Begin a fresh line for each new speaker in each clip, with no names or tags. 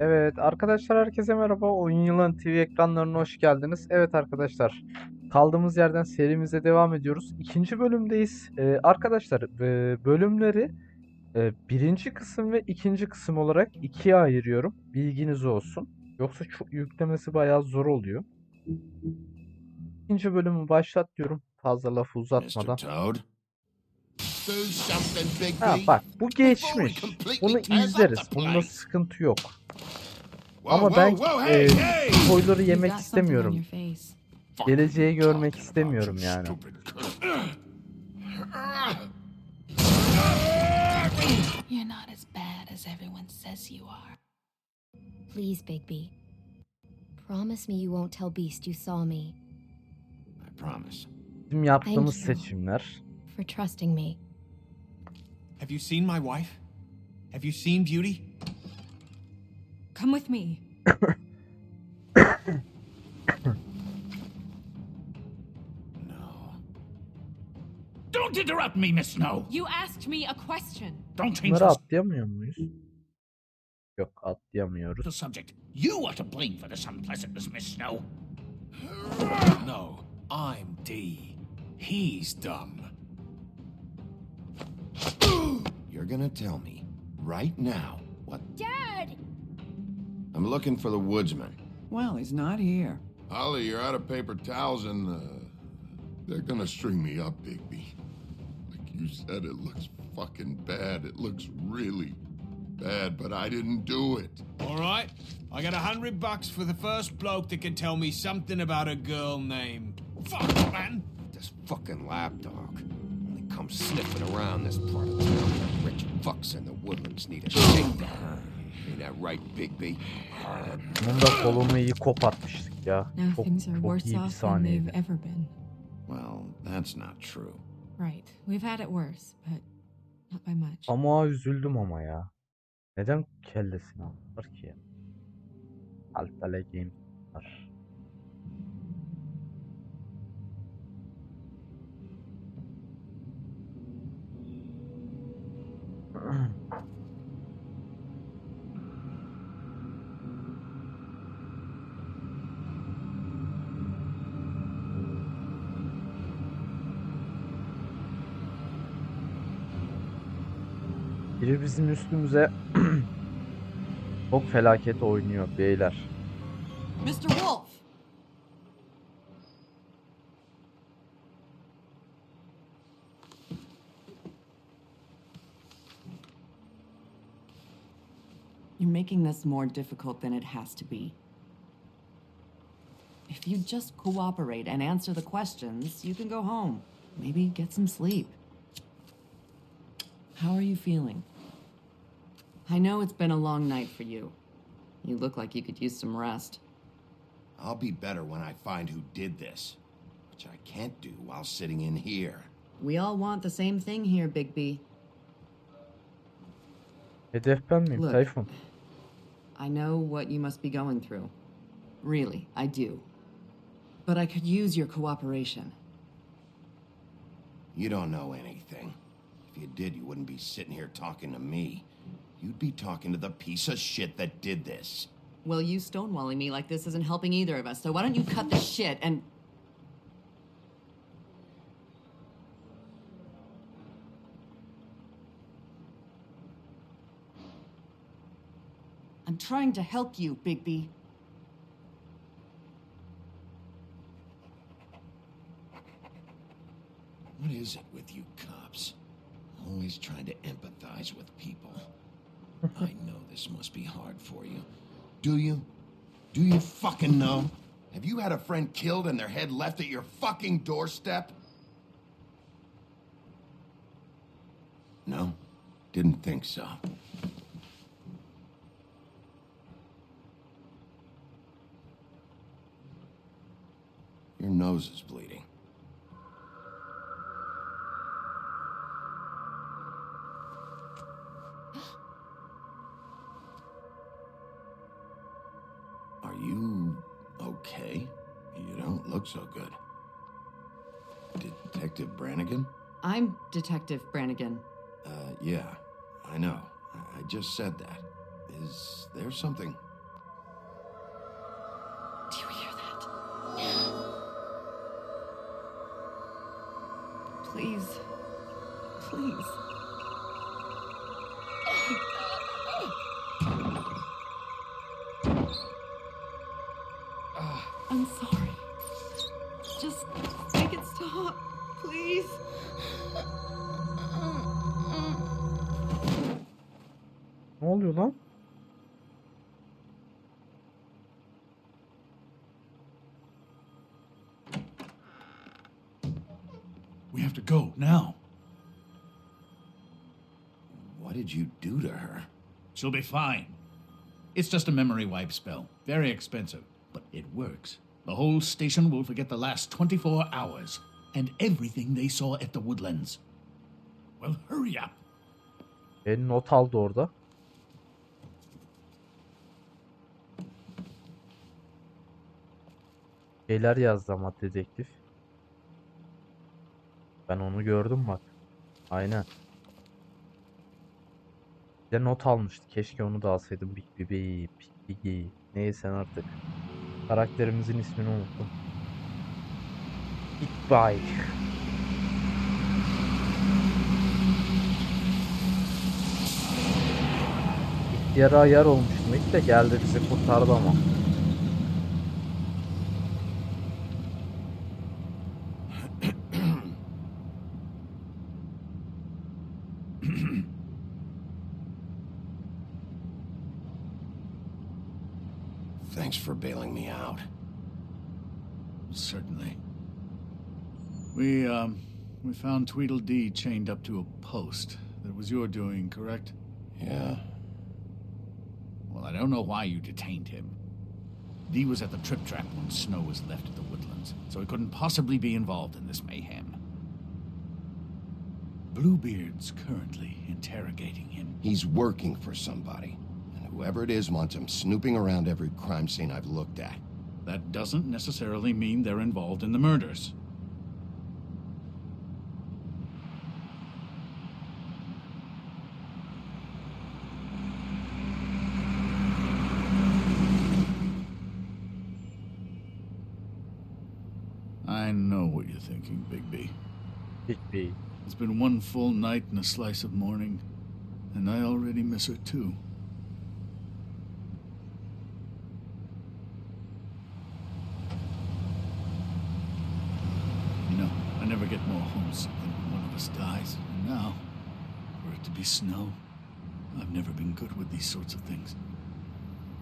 Evet arkadaşlar herkese merhaba. Oyun Yılanı TV ekranlarına hoş geldiniz. Evet arkadaşlar kaldığımız yerden serimize devam ediyoruz. İkinci bölümdeyiz. Arkadaşlar bölümleri birinci kısım ve ikinci kısım olarak ikiye ayırıyorum. Bilginiz olsun. Yoksa çok yüklemesi bayağı zor oluyor. İkinci bölümü başlat diyorum. Fazla lafı
Mr.
uzatmadan.
Toad. Do something,
Ha
Bigby.
bak bu
Before we
geçmiş. Bunu
completely tears up
izleriz.
the
Bunda
place.
sıkıntı yok.
Whoa,
Ama ben
whoa, whoa, hey, hey!
spoiler'ı
You've
yemek
got something on
istemiyorum.
your face.
Geleceği görmek
Talking about,
istemiyorum
you
yani.
stupid
You're not as bad as everyone says you are.
Please, Bigby. Promise me you won't tell Beast you saw me.
I promise.
Bizim yaptığımız
Thank you.
seçimler.
For trusting me.
Have you seen my wife? Have you seen Beauty?
Come with me.
No.
Don't interrupt me, Miss Snow.
You asked me a question.
Don't change
Bunları
the
atlayamıyor muyuz? Yok atlayamıyoruz.
subject. You are to blame for this unpleasantness, Miss Snow.
No, I'm D. He's dumb.
You're gonna tell me right now what...
Dad!
I'm looking for the woodsman.
Well, he's not here.
Holly, you're out of paper towels and they're gonna string me up, Bigby. Like you said, it looks fucking bad. It looks really bad, but I didn't do it.
All right, I got $100 for the first bloke that can tell me something about a girl named... Fuck, man!
This fucking lapdog only comes sniffing around this part of town. The rich fucks in the woodlands need a shakedown. Ain't that right, Bigby?
Bunun da kolunu iyi kopartmıştık ya.
Now
Çok,
things are
çok
worse
iyi bir
off than
sahneydi.
they've ever been.
Well, that's not true.
Right. We've had it worse, but not by much.
Ama üzüldüm ama ya. Neden kellesini aldılar ki ya? Alpale Games var. Biri bizim üstümüze çok felaket oynuyor beyler.
Mr. Wolf! You're making this more difficult than it has to be. If you just cooperate and answer the questions, you can go home. Maybe get some sleep. How are you feeling? I know it's been a long night for you. You look like you could use some rest.
I'll be better when I find who did this, which I can't do while sitting in here.
We all want the same thing here, Bigby.
Hedef ben miyim?
Look.
Tayfun.
I know what you must be going through. Really, I do. But I could use your cooperation.
You don't know anything. If you did, you wouldn't be sitting here talking to me. You'd be talking to the piece of shit that did this.
Well, you stonewalling me like this isn't helping either of us, so why don't you cut the shit and... I'm trying to help you, Bigby.
What is it with you cops? Always trying to empathize with people. I know this must be hard for you. Do you? Do you fucking know? Have you had a friend killed and their head left at your fucking doorstep? No? Didn't think so. Your nose is bleeding. Are you okay? You don't look so good. Detective Brannigan?
I'm Detective Brannigan.
Yeah, I know. I just said that. Is there something
I'm sorry. Just make it stop, please.
Ne oluyor lan?
We have to go now.
What did you do to her?
She'll be fine. It's just a memory wipe spell. Very expensive, but it works. The whole station will forget the last 24 hours and everything they saw at the Woodlands. Well, hurry up.
Not aldı orada. Şeyler yazdı ama dedektif. Ben onu gördüm bak. Aynen. Bir de not almıştı. Keşke onu da alsaydım. Big Bibi, Big neyse artık. Karakterimizin ismini unuttum. Big Bye. İhtiyara ayar olmuştum. İlk de geldi bizi kurtardı ama.
Thanks for bailing me out.
Certainly. We found Tweedledee chained up to a post. That was your doing, correct?
Yeah.
Well, I don't know why you detained him. Dee was at the trip trap when Snow was left at the Woodlands, so he couldn't possibly be involved in this mayhem. Bluebeard's currently interrogating him.
He's working for somebody. And whoever it is wants him snooping around every crime scene I've looked at.
That doesn't necessarily mean they're involved in the murders. I know what you're thinking, Bigby.
Big B.
It's been one full night and a slice of morning, and I already miss her too. You know, I never get more homesick than when one of us dies. And now, for it to be Snow, I've never been good with these sorts of things.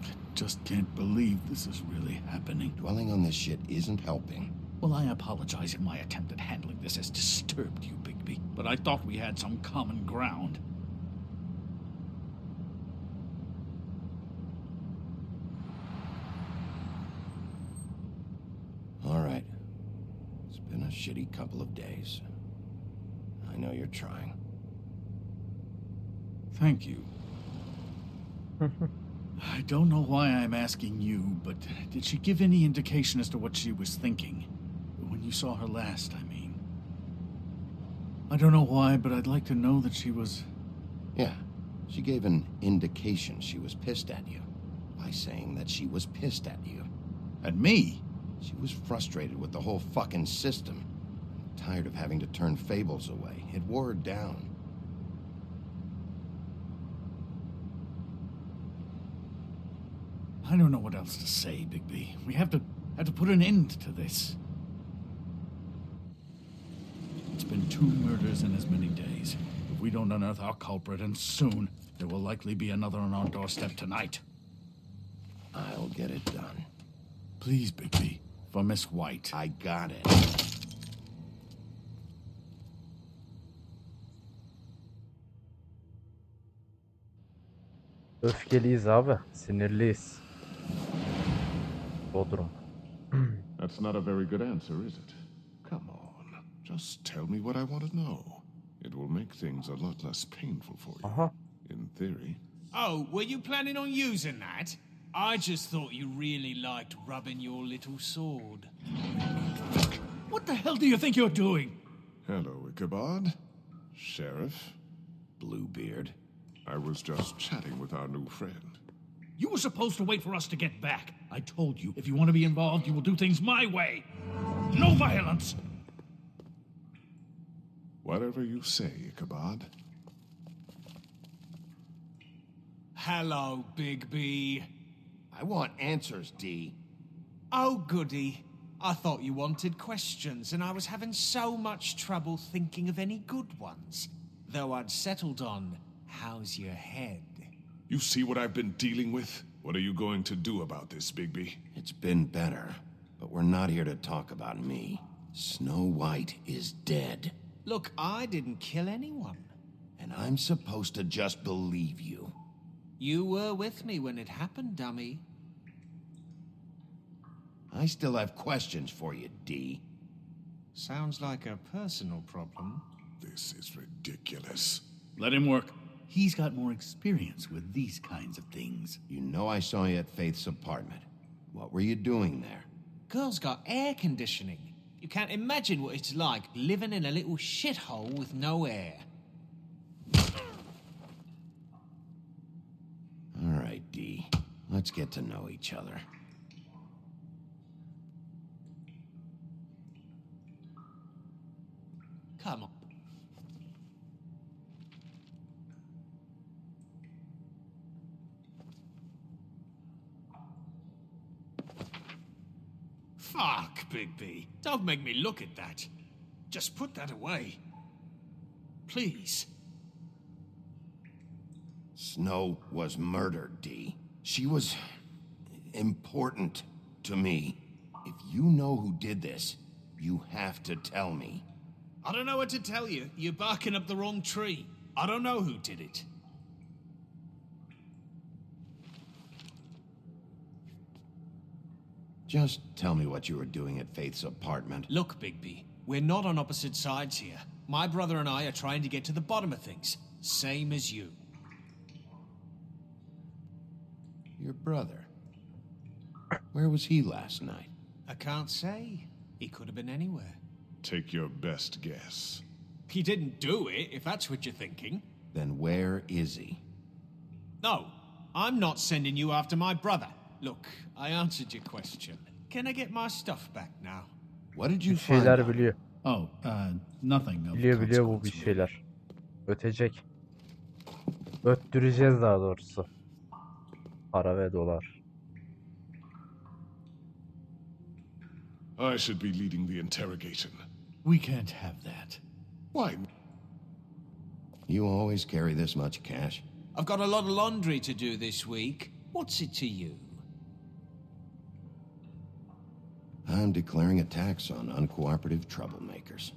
I just can't believe this is really happening.
Dwelling on this shit isn't helping.
Well, I apologize if my attempt at handling this has disturbed you, Bigby, but I thought we had some common ground.
All right. It's been a shitty couple of days. I know you're trying.
Thank you. I don't know why I'm asking you, but did she give any indication as to what she was thinking? When you saw her last, I mean. I don't know why, but I'd like to know that she was...
Yeah, she gave an indication she was pissed at you. By saying that she was pissed at you.
At me?
She was frustrated with the whole fucking system. Tired of having to turn Fables away. It wore her down.
I don't know what else to say, Bigby. We have to put an end to this. It's been 2 murders in as many days. If we don't unearth our culprit, and soon, there will likely be another on our doorstep tonight.
I'll get it done.
Please, Bigby, for Miss White.
I got it.
Öfkeliyiz abi. Sinirliyiz. Bodrum.
That's not a very good answer, is it? Come on. Just tell me what I want to know. It will make things a lot less painful for you.
Aha.
In theory.
Oh, were you planning on using that? I just thought you really liked rubbing your little sword.
What the hell do you think you're doing?
Hello, Ichabod. Sheriff.
Bluebeard.
I was just chatting with our new friend.
You were supposed to wait for us to get back. I told you, if you want to be involved, you will do things my way. No violence!
Whatever you say, Ichabod.
Hello, Big B.
I want answers, D.
Oh, goody. I thought you wanted questions, and I was having so much trouble thinking of any good ones. Though I'd settled on, how's your head?
You see what I've been dealing with? What are you going to do about this, Bigby?
It's been better, but we're not here to talk about me. Snow White is dead,
Look, I didn't kill anyone.
and I'm supposed to just believe you.
You were with me when it happened, dummy.
I still have questions for you, D.
Sounds like a personal problem.
This is ridiculous.
Let him work. He's got more experience with these kinds of things.
You know I saw you at Faith's apartment. What were you doing there?
Girl's got air conditioning. You can't imagine what it's like living in a little shithole with no air.
All right, D. Let's get to know each other.
Come on. Fuck, Bigby. Don't make me look at that. Just put that away. Please.
Snow was murdered, D. She was important to me. If you know who did this, you have to tell me.
I don't know what to tell you. You're barking up the wrong tree. I don't know who did it.
Just tell me what you were doing at Faith's apartment.
Look, Bigby, we're not on opposite sides here. My brother and I are trying to get to the bottom of things. Same as you.
Your brother. Where was he last night?
I can't say. He could have been anywhere.
Take your best guess.
He didn't do it, if that's what you're thinking.
Then where is he?
No, I'm not sending you after my brother. Look, I answered your question. Can I get my stuff back now?
What did you
Bir
find
şeyler
out?
biliyor.
Oh, nothing of
Biliyor bu bir
consequence.
şeyler. Ötecek. Öttüreceğiz daha doğrusu. Para ve dolar.
I should be leading the interrogation.
We can't have that.
Why?
You always carry this much cash?
I've got a lot of laundry to do this week. What's it to you?
I'm declaring a tax on uncooperative troublemakers.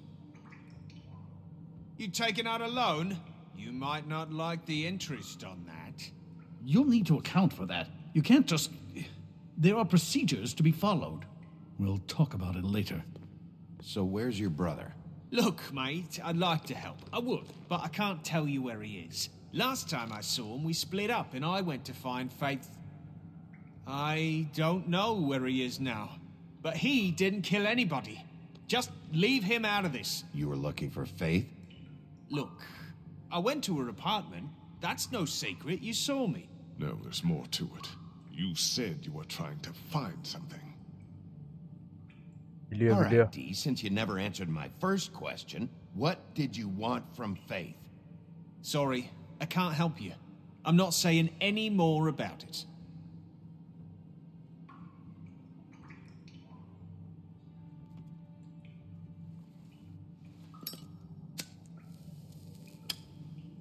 You taking out a loan? You might not like the interest on that.
You'll need to account for that. You can't just... There are procedures to be followed. We'll talk about it later.
So where's your brother?
Look, mate, I'd like to help. I would, but I can't tell you where he is. Last time I saw him, we split up and I went to find Faith. I don't know where he is now, but he didn't kill anybody. Just leave him out of this.
You were looking for Faith?
Look, I went to her apartment. That's no secret. You saw me.
No, there's more to it. You said you were trying to find something.
Biliyor
All
biliyor.
right, D, since you never answered my first question, what did you want from Faith?
Sorry, I can't help you. I'm not saying any more about it.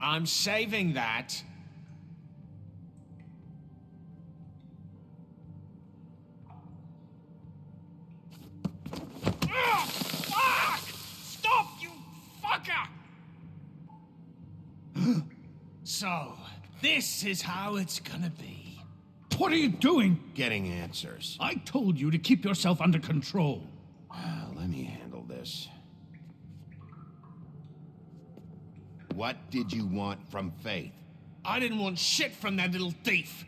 I'm saving that. Ah, fuck! Stop, you fucker! So, this is how it's gonna be.
What are you doing?
Getting answers.
I told you to keep yourself under control.
Let me handle this. What did you want from Faith?
I didn't want shit from that little thief.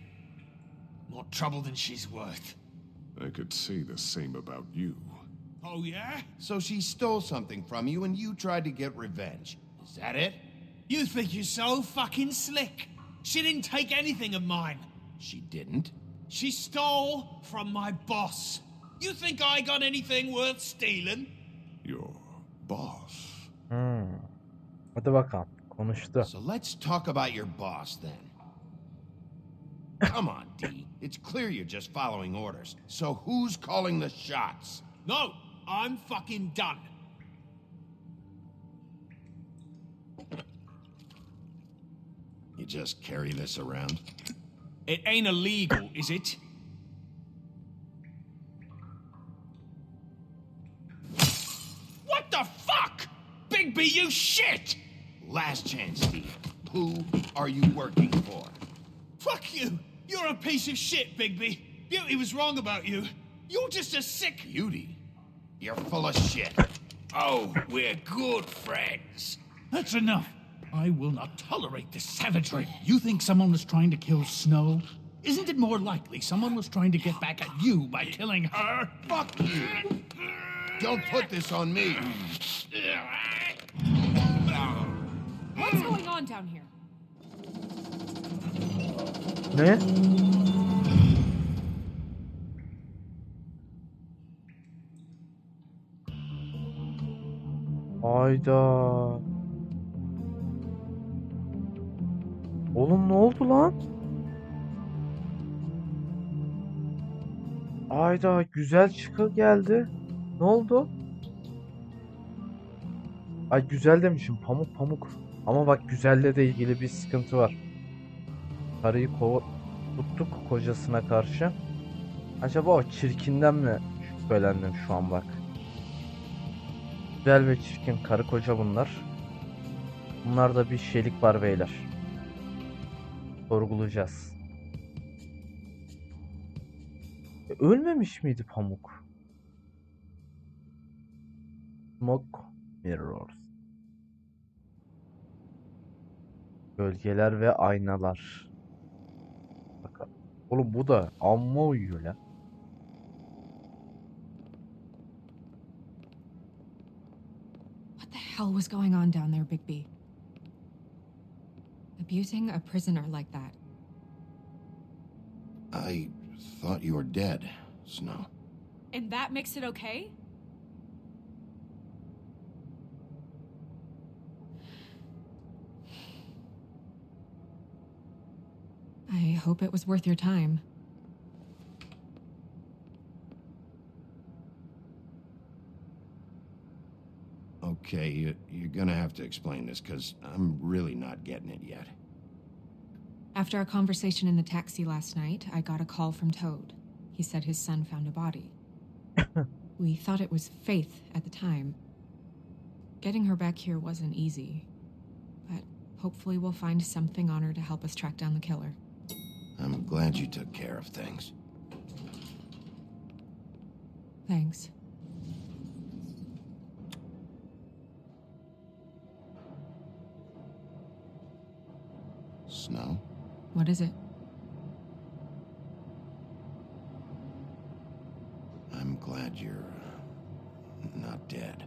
More trouble than she's worth.
I could say the same about you.
Oh, yeah?
So she stole something from you and you tried to get revenge. Is that it?
You think you're so fucking slick. She didn't take anything of mine.
She didn't.
She stole from my boss. You think I got anything worth stealing?
Your boss.
Hadi bakalım. Konuştu.
So let's talk about your boss then. Come on, D. It's clear you're just following orders. So who's calling the shots?
No, I'm fucking done.
You just carry this around?
It ain't illegal, is it? What the fuck? Bigby, you shit!
Last chance, Steve. Who are you working for?
Fuck you! You're a piece of shit, Bigby. Beauty was wrong about you. You're just a sick...
Beauty? You're full of shit.
Oh, we're good friends. That's enough. I will not tolerate this savagery. You think someone was trying to kill Snow? Isn't it more likely someone was trying to get back at you by killing her?
Fuck you! Don't put this on me!
What's going on down here?
Ne? Hayda. Oğlum ne oldu lan? Hayda, güzel çıkı geldi. Ne oldu? Ay güzel demişim, pamuk pamuk. Ama bak güzelle de ilgili bir sıkıntı var. Karıyı tuttuk kocasına karşı. Acaba o çirkinden mi şüphelendim şu an bak. Güzel ve çirkin karı koca bunlar. Bunlarda bir şeylik var beyler. Sorgulayacağız. Ölmemiş miydi Pamuk? Smoke Mirrors. Gölgeler ve aynalar. Bakalım. Oğlum bu da amma uyuyor la.
What the hell was going on down there, Bigby? Abusing a prisoner like that.
I thought you were dead, Snow.
And that makes it okay? I hope it was worth your time.
Okay, you're gonna have to explain this, because I'm really not getting it yet.
After our conversation in the taxi last night, I got a call from Toad. He said his son found a body. We thought it was Faith at the time. Getting her back here wasn't easy, but hopefully we'll find something on her to help us track down the killer.
I'm glad you took care of things.
Thanks.
Snow?
What is it?
I'm glad you're not dead.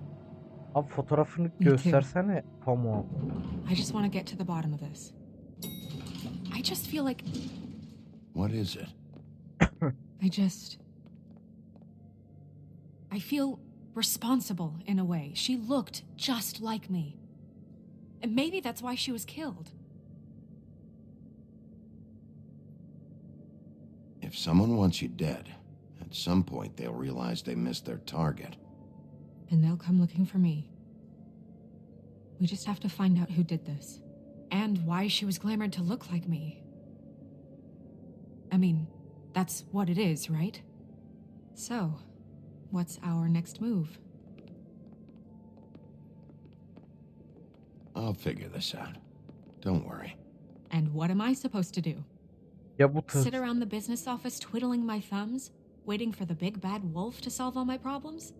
Abi fotoğrafını
too.
göstersene Pamuk.
I just want to get to the bottom of this. I just feel like...
What is it?
I feel responsible in a way. She looked just like me. And maybe that's why she was killed.
If someone wants you dead, at some point they'll realize they missed their target.
And they'll come looking for me. We just have to find out who did this. And why she was glamored to look like me. I mean, that's what it is, right? So, what's our next move?
I'll figure this out. Don't worry.
And what am I supposed to do?
Ya bu
Sit around the business office twiddling my thumbs, waiting for the big bad wolf to solve all my problems?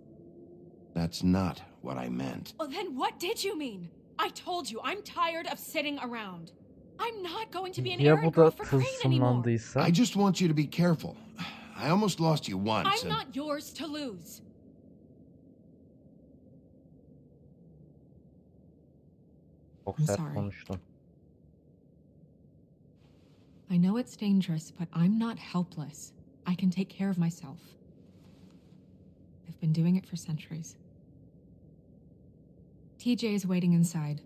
That's not what I meant.
Well, then what did you mean? I told you, I'm tired of sitting around. I'm not going to be an
ya
errand
bu da
girl for Crane anymore.
tılsımlandıysa.
I just want you to be careful. I almost lost you once.
I'm not yours to lose.
Çok
I'm
sert
sorry.
konuştum.
I know it's dangerous, but I'm not helpless. I can take care of myself. I've been doing it for centuries. TJ is waiting inside.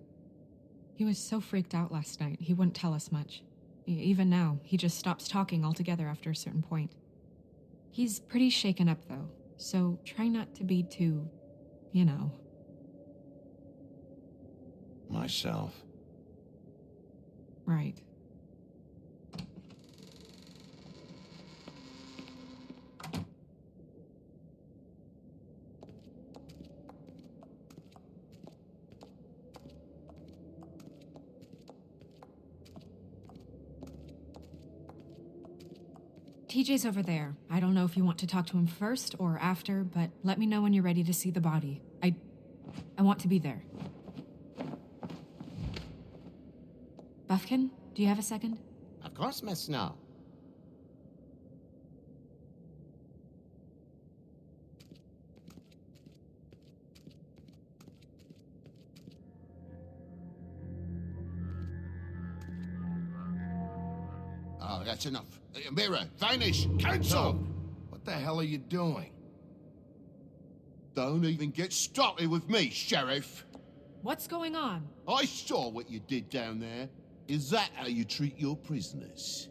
He was so freaked out last night, he wouldn't tell us much. Even now, he just stops talking altogether after a certain point. He's pretty shaken up, though, so try not to be too, you know.
Myself.
Right. TJ's over there. I don't know if you want to talk to him first or after, but let me know when you're ready to see the body. I want to be there. Buffkin, do you have a second?
Of course, Miss Snow. Oh, that's enough. Mira, vanish! Cancel! What the hell are you doing? Don't even get started with me, Sheriff.
What's going on?
I saw what you did down there. Is that how you treat your prisoners?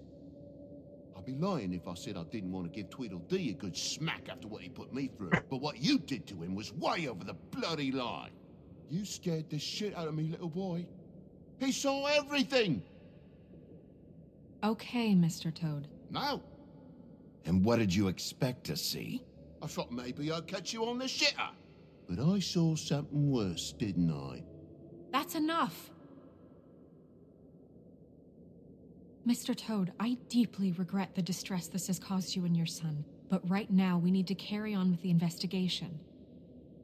I'd be lying if I said I didn't want to give Tweedledee a good smack after what he put me through. But what you did to him was way over the bloody line. You scared the shit out of me, little boy. He saw everything.
Okay, Mr. Toad.
No. And what did you expect to see? I thought maybe I'd catch you on the shitter. But I saw something worse, didn't I?
That's enough. Mr. Toad, I deeply regret the distress this has caused you and your son, but right now we need to carry on with the investigation.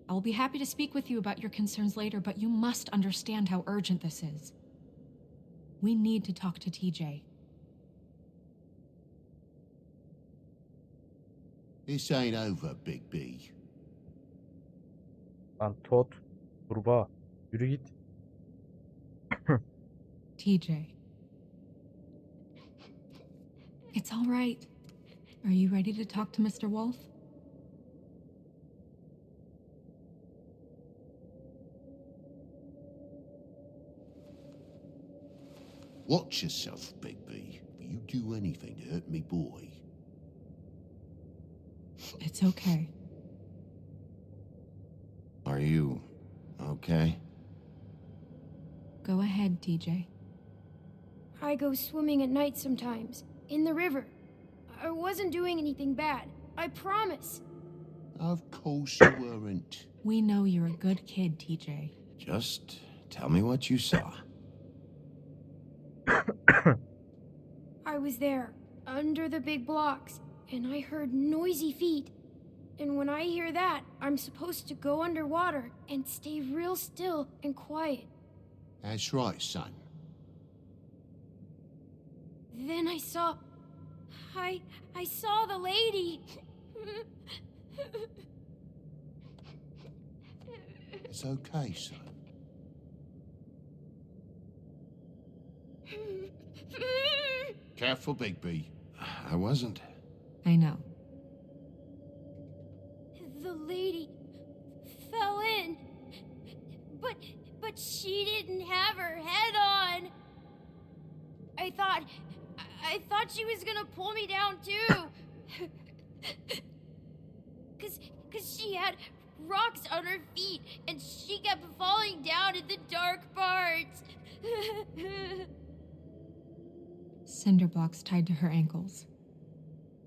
I will be happy to speak with you about your concerns later, but you must understand how urgent this is. We need to talk to TJ.
This ain't over, Big B.
Lan Todd, kurbağa. Yürü git.
TJ. It's all right. Are you ready to talk to Mr. Wolf?
Watch yourself, Big B. You do anything to hurt me boy.
It's okay.
Are you okay?
Go ahead, TJ.
I go swimming at night sometimes, in the river. I wasn't doing anything bad, I promise.
Of course you weren't.
We know you're a good kid, TJ.
Just tell me what you saw.
I was there, under the big blocks, and I heard noisy feet. And when I hear that, I'm supposed to go underwater and stay real still and quiet.
That's right, son.
Then I saw the lady.
It's okay, son. Careful, Big B. I wasn't.
I know.
The lady fell in, but she didn't have her head on. I thought she was gonna pull me down too. Cause she had rocks on her feet and she kept falling down in the dark parts.
Cinder blocks tied to her ankles.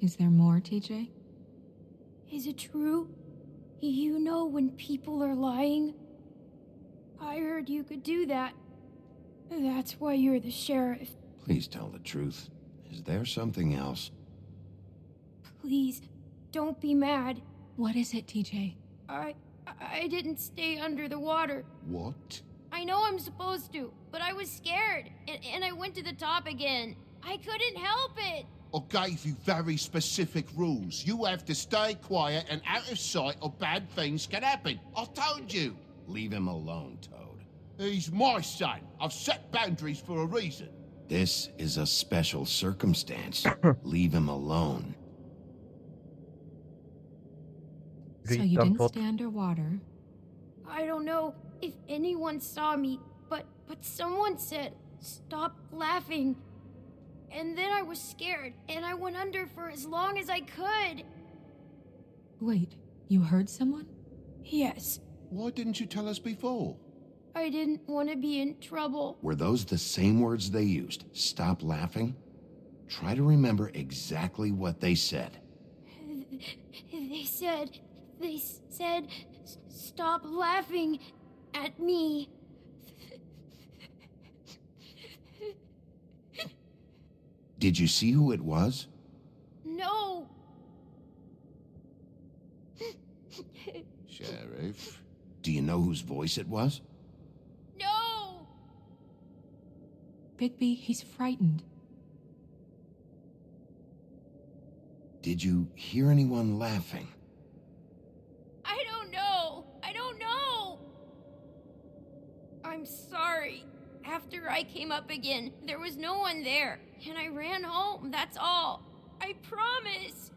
Is there more, TJ?
Is it true? You know when people are lying? I heard you could do that. That's why you're the sheriff.
Please tell the truth. Is there something else?
Please, don't be mad.
What is it, TJ?
I didn't stay under the water.
What?
I know I'm supposed to, but I was scared, and I went to the top again. I couldn't help it.
I gave you very specific rules. You have to stay quiet and out of sight or bad things can happen. I told you. Leave him alone, Toad. He's my son. I've set boundaries for a reason. This is a special circumstance. Leave him alone.
So you didn't stay underwater?
I don't know if anyone saw me, but someone said, "Stop laughing." and then I was scared, and I went under for as long as I could.
Wait, you heard someone?
Yes,
Why didn't you tell us before?
I didn't want to be in trouble.
Were those the same words they used? Stop laughing? Try to remember exactly what they said.
They said, stop laughing at me.
Did you see who it was?
No.
Sheriff. Do you know whose voice it was?
No.
Bigby, he's frightened.
Did you hear anyone laughing?
I don't know. I don't know. I'm sorry. After I came up again, there was no one there, and I ran home, that's all. I promise.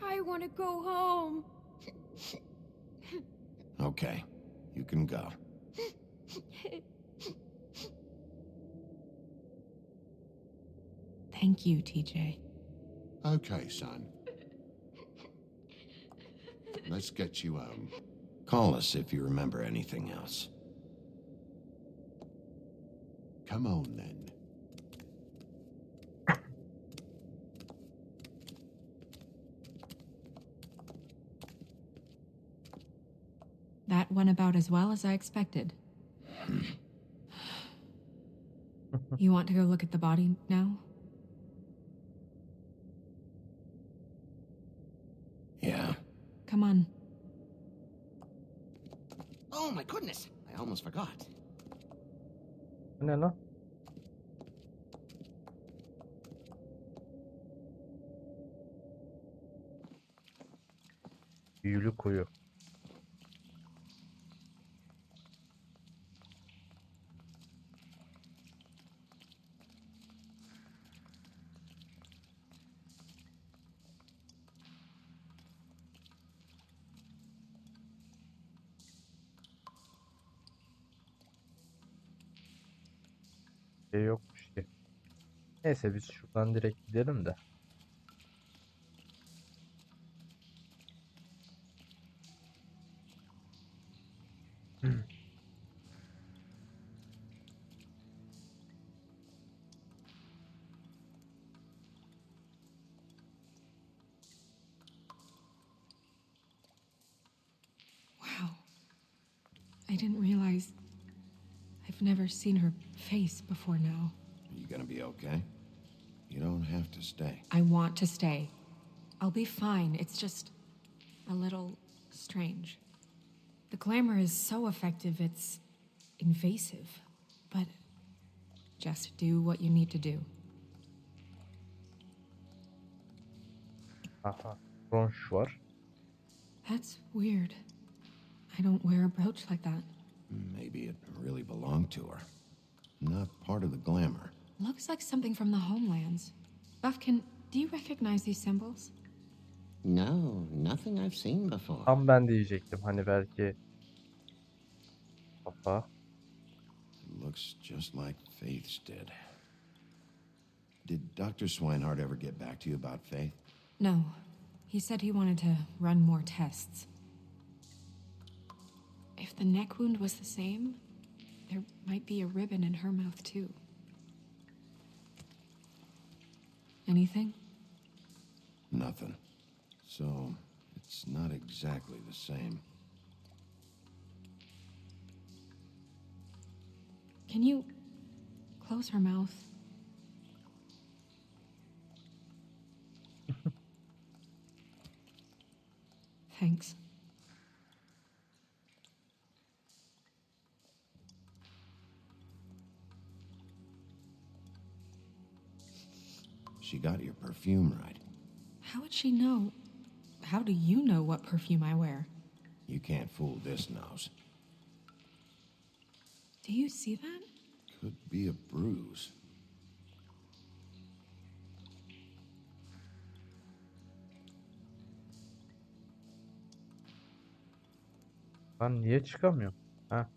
I want to go home.
Okay, you can go.
Thank you, TJ.
Okay, son. Let's get you home. Call us if you remember anything else. Come on, then.
That went about as well as I expected. You want to go look at the body now?
Yeah.
Come on.
Oh my goodness, I almost forgot.
Bu ne lan? Büyülü kuyu. Yokmuş ki. Neyse biz şuradan direkt gidelim de.
Wow. I didn't realize I've never seen her face before now.
Are you gonna be okay? You don't have to stay.
I want to stay. I'll be fine. It's just a little strange. The glamour is so effective, it's invasive. But just do what you need to do.
Aha. Bronş var.
That's weird. I don't wear a brooch like that.
Maybe it really belonged to her. Not part of the glamour.
Looks like something from the homelands. Buffkin, do you recognize these symbols?
No, nothing I've seen before.
Tam ben de diyecektim. Hani belki kafa.
It looks just like Faith's did. Did Dr. Swinehart ever get back to you about Faith?
No. He said he wanted to run more tests. If the neck wound was the same, there might be a ribbon in her mouth too. Anything?
Nothing. So, it's not exactly the same.
Can you close her mouth? Thanks.
She got your perfume right.
How would she know? How do you know what perfume I wear?
You can't fool this nose.
Do you see that?
Could be a bruise.
Ben niye çıkamıyorum? Ha.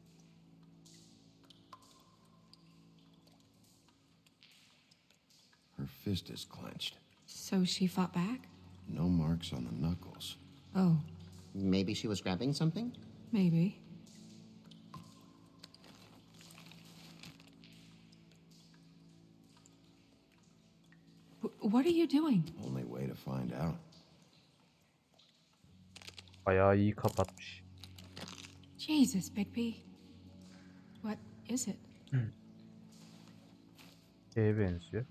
fist is clenched.
So she fought back?
No marks on the knuckles.
Oh,
Maybe she was grabbing something?
maybe. What are you doing?
Only way to find out.
Bayağı iyi kapatmış.
Jesus, Bigby. What is it?
Şeye benziyor.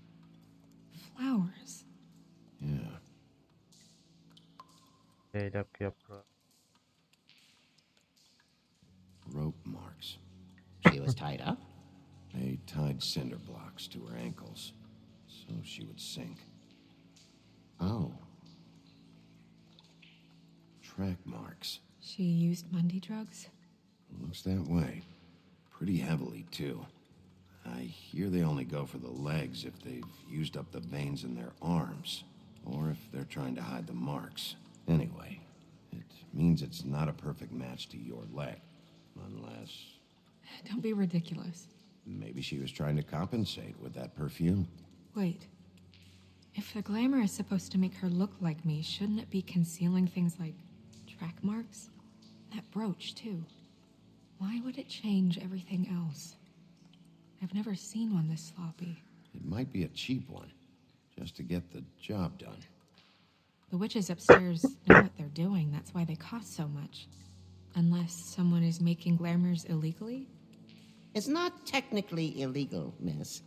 Flowers.
Yeah.
Leylak yaprağı.
Rope marks.
She was tied up?
They tied cinder blocks to her ankles so she would sink.
Oh.
Track marks.
She used Mundy drugs?
Looks that way. Pretty heavily, too. I hear they only go for the legs if they've used up the veins in their arms, or if they're trying to hide the marks. Anyway, it means it's not a perfect match to your leg, unless
Don't be ridiculous.
maybe she was trying to compensate with that perfume.
Wait. If the glamour is supposed to make her look like me, shouldn't it be concealing things like track marks? That brooch, too. Why would it change everything else? I've never seen one this sloppy.
It might be a cheap one, just to get the job done.
The witches upstairs know what they're doing. That's why they cost so much. Unless someone is making glamours illegally?
It's not technically illegal, miss.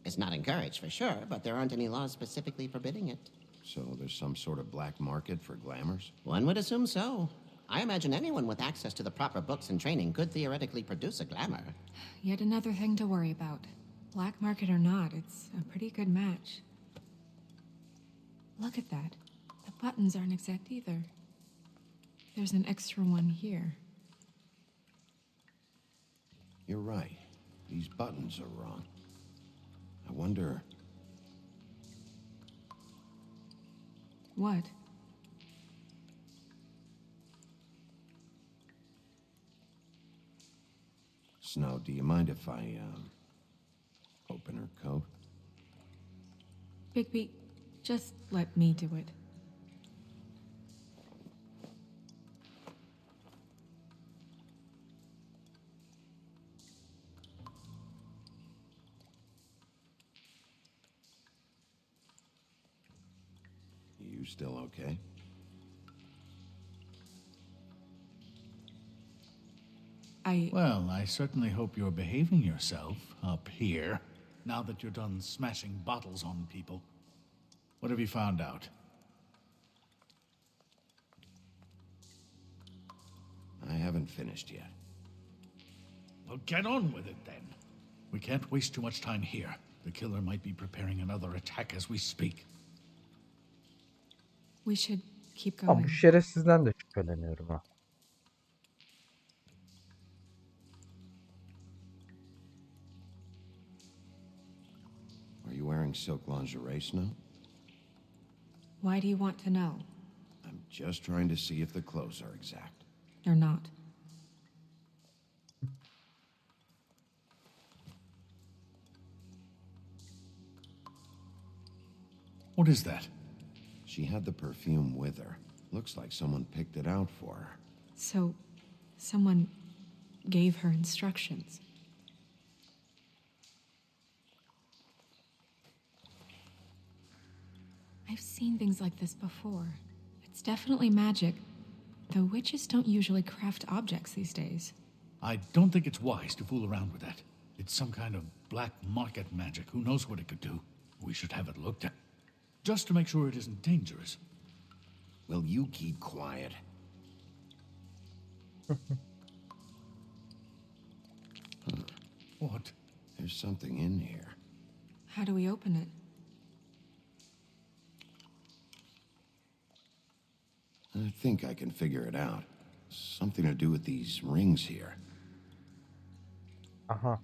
It's not encouraged for sure, but there aren't any laws specifically forbidding it.
So there's some sort of black market for glamours?
One would assume so. I imagine anyone with access to the proper books and training could theoretically produce a glamour.
Yet another thing to worry about. Black market or not, it's a pretty good match. Look at that. The buttons aren't exact either. There's an extra one here.
You're right. These buttons are wrong. I wonder...
What?
Snow, do you mind if I, open her coat?
Bigby, just let me do it.
You still okay?
Well, I certainly hope you're behaving yourself up here, now that you're done smashing bottles on people. What have you found out?
I haven't finished yet.
Well, get on with it then. We can't waste too much time here. The killer might be preparing another attack as we speak.
We should keep
Ha,
going.
bu şerefsizden de şüpheleniyorum ha.
Are you wearing silk lingerie, Snow?
Why do you want to know?
I'm just trying to see if the clothes are exact.
They're not.
What is that?
She had the perfume with her. Looks like someone picked it out for her.
So, someone gave her instructions. I've seen things like this before. It's definitely magic, though witches don't usually craft objects these days.
I don't think it's wise to fool around with that. It's some kind of black market magic. Who knows what it could do? We should have it looked at. Just to make sure it isn't dangerous.
Will you keep quiet?
What?
There's something in here.
How do we open it?
I think I can figure it out. Something to do with these rings here.
Aha.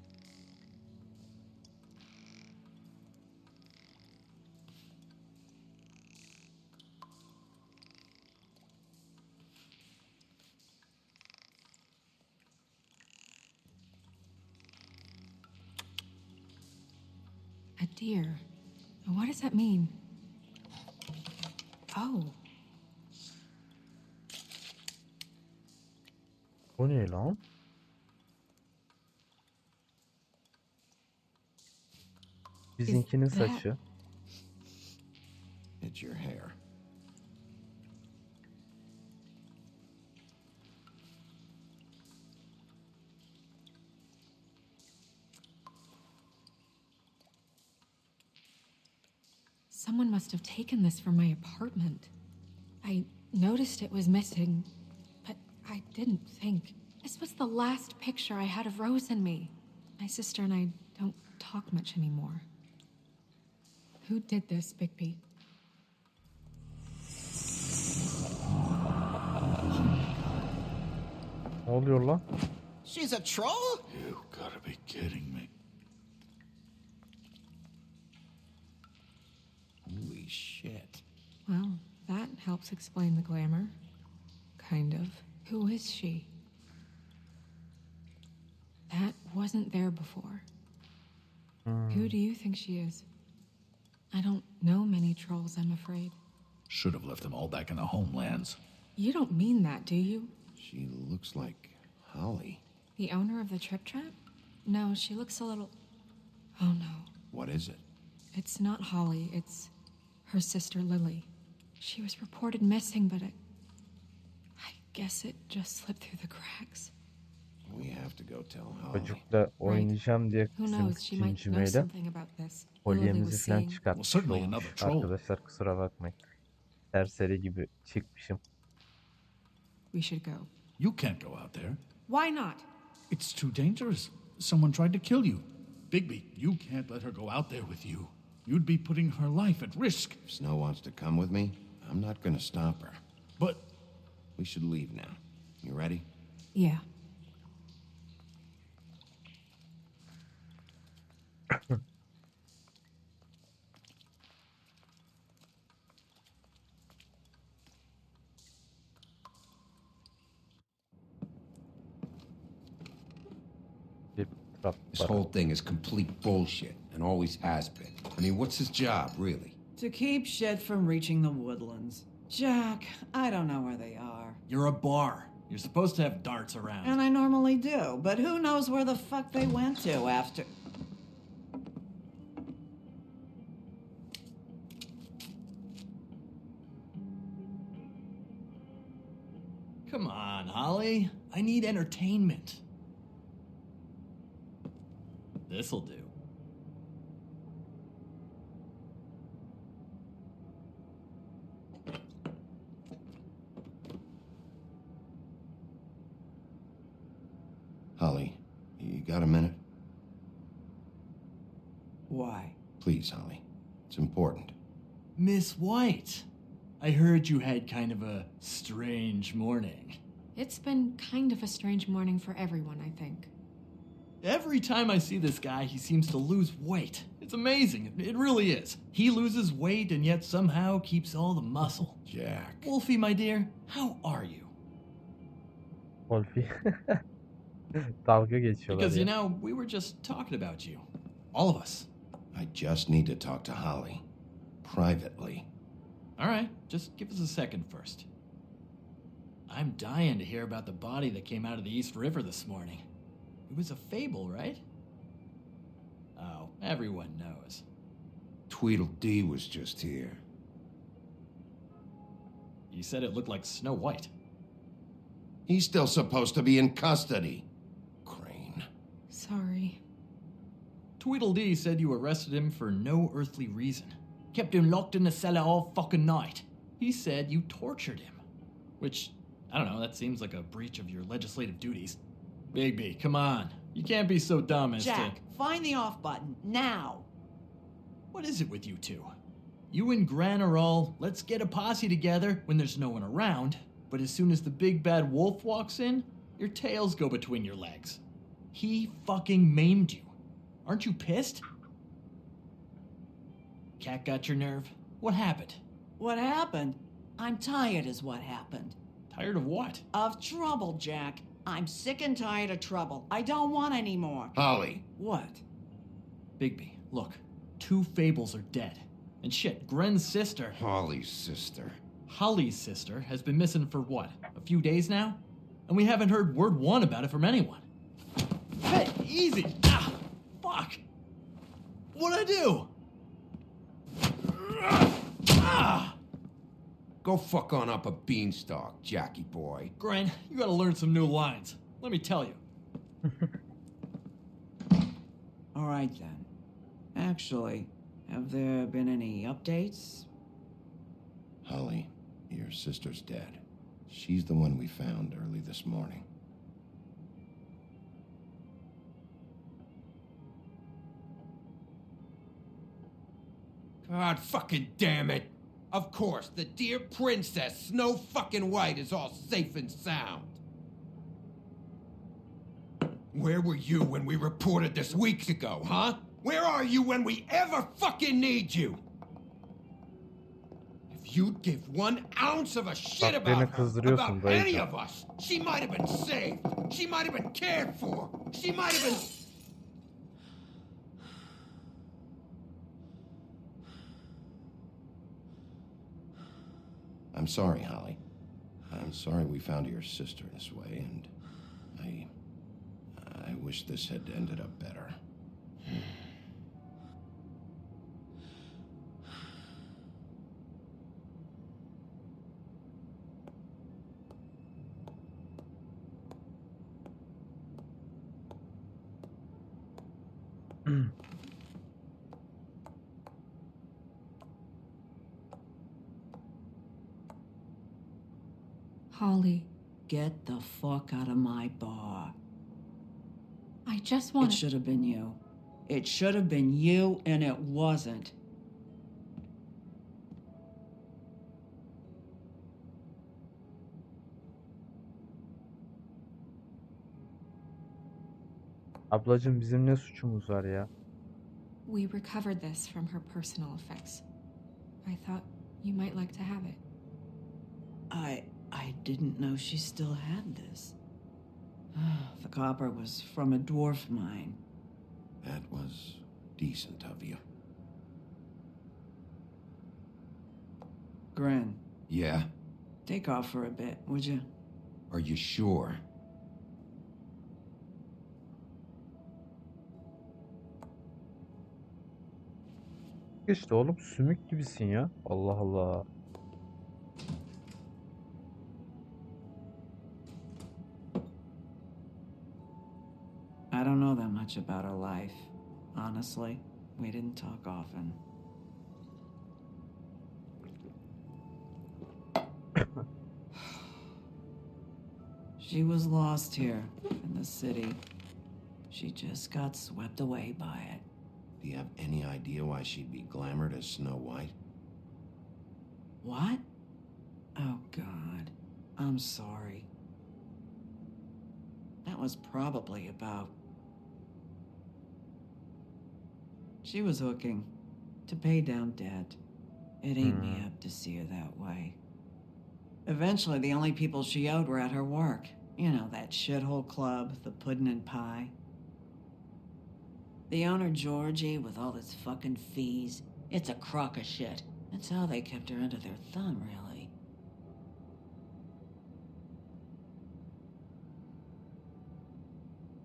A deer. What does that mean? Oh,
Bu ne lan? Bizimkinin
Is that-
saçı.
It's your hair.
someone must have taken this from my apartment. I noticed it was missing, but I didn't think. This was the last picture I had of Rose and me. My sister and I don't talk much anymore. Who did this, Bigby?
Ne oluyor lan?
She's a troll?
You gotta be kidding me.
Holy shit.
Well, that helps explain the glamour. Kind of. Who is she? That wasn't there before. Who do you think she is? I don't know many trolls, I'm afraid.
Should have left them all back in the homelands.
You don't mean that, do you?
She looks like Holly.
The owner of the Trip Trap? No, she looks a little... Oh no.
What is it?
It's not Holly, it's her sister Lily. She was reported missing, but I guess it just slipped through the cracks.
We have to go tell Holly.
Çocukla oynayacağım diye
Who
bizim
knows, she might know
cincimeyle
something about this. Lily
kolyemizi
was
falan
seeing...
çıkartmış
Well, certainly
olmuş.
another troll.
Arkadaşlar kusura bakmayın. Serseri gibi çıkmışım.
We should go.
You can't go out there.
Why not?
It's too dangerous. Someone tried to kill you. Bigby, you can't let her go out there with you. You'd be putting her life at risk.
If Snow wants to come with me, I'm not gonna stop her.
But
We should leave now. You ready?
Yeah.
Bir trap
This
var.
whole thing is complete bullshit and always has been. I mean, what's his job, really?
To keep shit from reaching the woodlands. Jack, I don't know where they are.
You're a bar. You're supposed to have darts around.
And I normally do, but who knows where the fuck they went to after.
Come on, Holly. I need entertainment. This'll do.
Holly, you got a minute?
Why?
Please, Holly. It's important.
Miss White, I heard you had kind of a strange morning.
It's been kind of a strange morning for everyone, I think.
Every time I see this guy, he seems to lose weight. It's amazing. It really is. He loses weight and yet somehow keeps all the muscle.
Jack.
Wolfie, my dear, how are you?
Wolfie. Dalga geçiyorlar
Because,
ya.
you know, we were just talking about you. All of us.
I just need to talk to Holly. Privately.
All right, just give us a second first. I'm dying to hear about the body that came out of the East River this morning. It was a fable, right? Oh, everyone knows.
Tweedledee was just here.
You said it looked like Snow White.
He's still supposed to be in custody. Crane.
Sorry.
Tweedledee said you arrested him for no earthly reason. Kept him locked in the cellar all fucking night. He said you tortured him. Which, I don't know, that seems like a breach of your legislative duties. Bigby, come on. You can't be so dumb as
Jack,
to...
find the off button, now.
What is it with you two? You and Gran are all, let's get a posse together when there's no one around, but as soon as the big bad wolf walks in, your tails go between your legs. He fucking maimed you. Aren't you pissed? Cat got your nerve? What happened?
What happened? I'm tired, is what happened.
Tired of what?
Of trouble, Jack. I'm sick and tired of trouble. I don't want any more.
Holly.
What?
Bigby, look. 2 fables are dead.
And shit, Gren's sister,
Holly's sister.
Holly's sister, has been missing for what, a few days now? And we haven't heard word one about it from anyone. Hey, easy! Ah, fuck! What'd I do? Ah!
Go fuck on up a beanstalk, Jackie boy.
Gren, you gotta learn some new lines. Let me tell you.
All right then. Actually, have there been any updates?
Holly, your sister's dead. She's the one we found early this morning.
God fucking damn it. Of course, the dear princess, Snow fucking White, is all safe and sound. Where were you when we reported this weeks ago, huh? Where are you when we ever fucking need you? If you'd give 1 ounce of a shit
Bak beni
about her,
kızdırıyorsun
about any
dayıcım.
of us, she might have been saved. She might have been cared for. She might have been...
I'm sorry, Holly. I'm sorry we found your sister this way, and I wish this had ended up better.
Holly,
Get the fuck out of my bar.
I just
It
want
should have been you. It should have been you, and it wasn't.
Ablacığım bizim ne suçumuz var ya?
We recovered this from her personal effects. I thought you might like to have it.
I didn't know she still had this. The copper was from a dwarf mine.
That was decent of you.
Gren,
Yeah?
take off for a bit, would you?
Are you sure?
İşte oğlum sümük gibisin ya. Allah Allah.
I don't know that much about her life. Honestly, we didn't talk often. She was lost here in the city. She just got swept away by it.
Do you have any idea why she'd be glamored as Snow White?
What? Oh, God. I'm sorry. That was probably about... She was hooking to pay down debt. It ate me up to see her that way. Eventually, the only people she owed were at her work. You know, that shithole club, the Puddin' and Pie. The owner, Georgie, with all his fucking fees, it's a crock of shit. That's how they kept her under their thumb, really.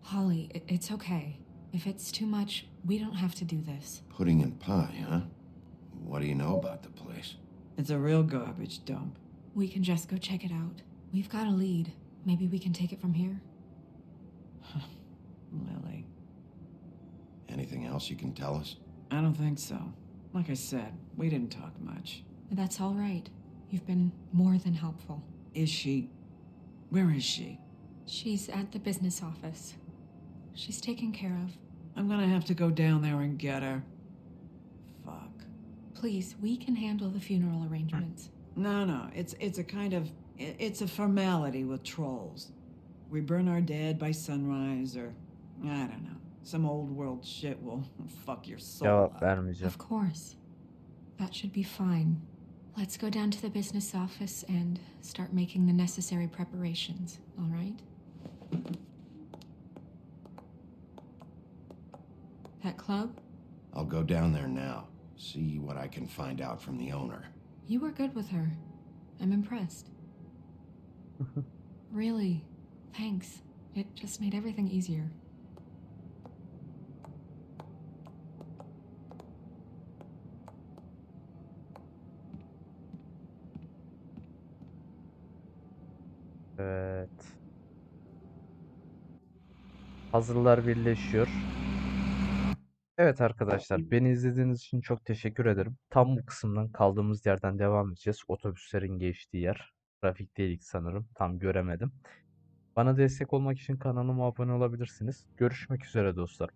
Holly, it's okay. If it's too much, we don't have to do this.
Pudding and pie, huh? What do you know about the place?
It's a real garbage dump.
We can just go check it out. We've got a lead. Maybe we can take it from here.
Lily.
Anything else you can tell us?
I don't think so. Like I said, we didn't talk much.
That's all right. You've been more than helpful.
Is she... Where is she?
She's at the business office. She's taken care of.
I'm gonna have to go down there and get her. Fuck.
Please, we can handle the funeral arrangements.
No, it's a kind of... It's a formality with trolls. We burn our dead by sunrise, or... I don't know. Some old world shit will fuck your soul
Cevap
up.
vermeyeceğim.
Of course. That should be fine. Let's go down to the business office and start making the necessary preparations, all right? That club?
I'll go down there now. See what I can find out from the owner.
You were good with her. I'm impressed. Really, thanks. It just made everything easier.
Evet. Puzzle'lar birleşiyor. Evet arkadaşlar, beni izlediğiniz için çok teşekkür ederim. Tam bu kısımdan kaldığımız yerden devam edeceğiz. Otobüslerin geçtiği yer. Trafikteydik sanırım. Tam göremedim. Bana destek olmak için kanalıma abone olabilirsiniz. Görüşmek üzere dostlar.